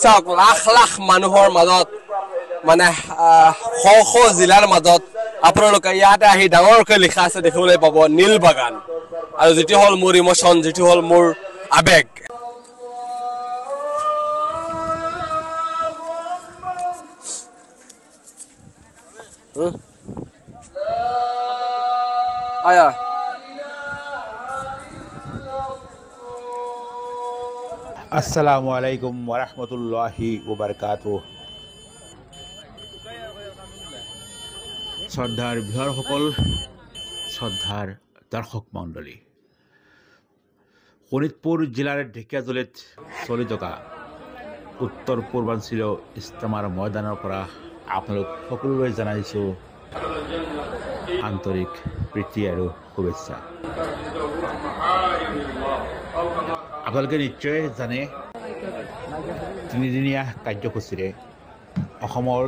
চাওক লাখ লাখ মানুহৰ মাজত মানে শ জিলাৰ মাজত আপোনালোকে ইয়াতে আহি ডাঙৰকৈ লিখা আছে দেখিবলৈ পাব নীল বাগান আৰু যেটি হল মোৰ ইমোশন যেটি হল মোৰ আবেগ আয়া আসসালামু আলাইকুম ওয়া ৰাহমাতুল্লাহি ওয়া বাৰাকাতুহু শ্ৰদ্ধাৰ ভিউৱাৰসকল শ্ৰদ্ধাৰ দৰ্শক মণ্ডলী শোণিতপুৰ জিলাৰ ঢেকিয়াজুলিত চলি থকা উত্তৰ পূৰ্বাঞ্চলীয় ইজতেমাৰ ময়দানৰ পৰা আপোনালোক সকলোলৈ জনাইছোঁ আন্তৰিক প্ৰীতি আৰু শুভেচ্ছা। আপোনালোকে নিশ্চয় জানে তিনিদিনীয়া কাৰ্যসূচীৰে অসমৰ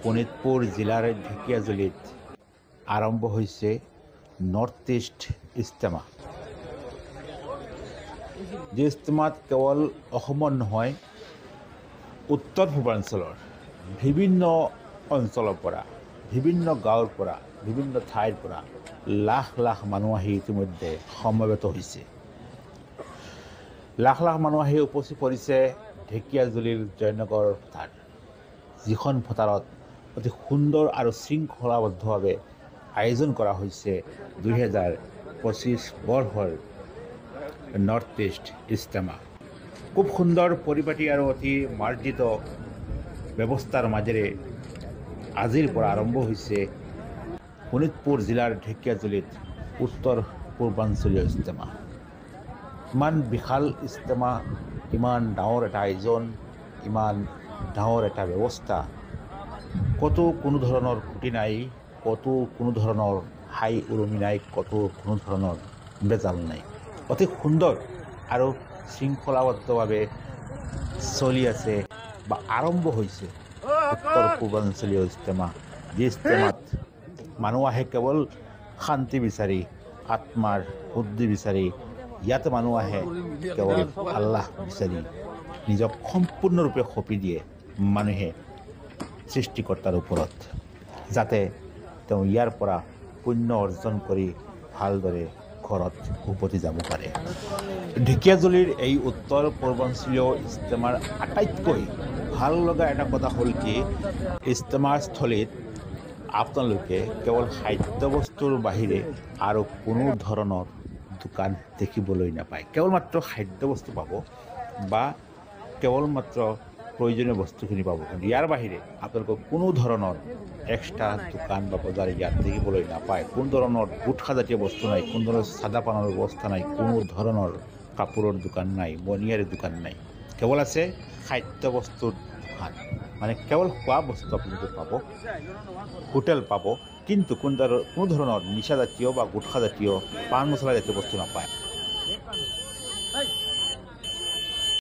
শোণিতপুৰ জিলাৰ ঢেকিয়াজুলিত আৰম্ভ হৈছে নৰ্থ ইষ্ট ইজতেমা। যি ইজতেমাত কেৱল অসমৰ নহয় উত্তৰ পূৰ্বাঞ্চলৰ বিভিন্ন অঞ্চলৰ পৰা বিভিন্ন গাঁৱৰ পৰা বিভিন্ন ঠাইৰ পৰা লাখ লাখ মানুহ আহি ইতিমধ্যে সমবেত হৈছে। লাখ লাখ মানুহ আহি উপস্থিত পৰিছে ঢেকিয়াজুলিৰ জয়নগৰ পথাৰ, যিখন পথাৰত অতি সুন্দৰ আৰু শৃংখলাবদ্ধভাৱে আয়োজন কৰা হৈছে 2025 বৰ্ষৰ নৰ্থ ইষ্ট ইজতেমা। খুব সুন্দৰ পৰিপাটি আৰু অতি মাৰ্জিত ব্যৱস্থাৰ মাজেৰে আজিৰ পৰা আৰম্ভ হৈছে শোণিতপুৰ জিলাৰ ঢেকিয়াজুলিত উত্তৰ পূৰ্বাঞ্চলীয় ইজতেমা। ইমান বিশাল ইজতেমা, ইমান ডাঙৰ এটা আয়োজন, ইমান ডাঙৰ এটা ব্যৱস্থা, ক'তো কোনো ধৰণৰ খুঁটি নাই, ক'তো কোনো ধৰণৰ হাই উৰুমি নাই, ক'তো কোনো ধৰণৰ বেজাল নাই। অতি সুন্দৰ আৰু শৃংখলাবদ্ধভাৱে চলি আছে বা আৰম্ভ হৈছে উত্তৰ পূৰ্বাঞ্চলীয় ইজতেমা। যি ইজতেমাত মানুহ আহে কেৱল শান্তি বিচাৰি, আত্মাৰ শুদ্ধি বিচাৰি। ইয়াতে মানুহ আহে কেৱল আল্লাহ বিচাৰি, নিজক সম্পূৰ্ণৰূপে সঁপি দিয়ে মানুহে সৃষ্টিকৰ্তাৰ ওপৰত, যাতে তেওঁ ইয়াৰ পৰা পুণ্য অৰ্জন কৰি ভালদৰে ঘৰত উভতি যাব পাৰে। ঢেকিয়াজুলিৰ এই উত্তৰ পূৰ্বাঞ্চলীয় ইজতেমাৰ আটাইতকৈ ভাল লগা এটা কথা হ'ল কি, ইজতেমাস্থলীত আপোনালোকে কেৱল খাদ্যবস্তুৰ বাহিৰে আৰু কোনো ধৰণৰ দোকান দেখিবলৈ নাপায়। কেৱল মাত্ৰ খাদ্যবস্তু পাব বা কেৱল মাত্ৰ প্ৰয়োজনীয় বস্তুখিনি পাব, কিন্তু ইয়াৰ বাহিৰে আপোনালোকক কোনো ধৰণৰ এক্সট্ৰা দোকান বা বজাৰ ইয়াত দেখিবলৈ নাপায়। কোনো ধৰণৰ গুটখাজাতীয় বস্তু নাই, কোনো ধৰণৰ চাদা পানৰ ব্যৱস্থা নাই, কোনো ধৰণৰ কাপোৰৰ দোকান নাই, বনিয়াৰী দোকান নাই। কেৱল আছে খাদ্যবস্তুৰ দোকান, মানে কেৱল খোৱা বস্তু আপোনালোকে পাব, হোটেল পাব, কিন্তু কোনো ধৰণৰ নিচাজাতীয় বা গুটখাজাতীয় পান মছলা জাতীয় বস্তু নাপায়।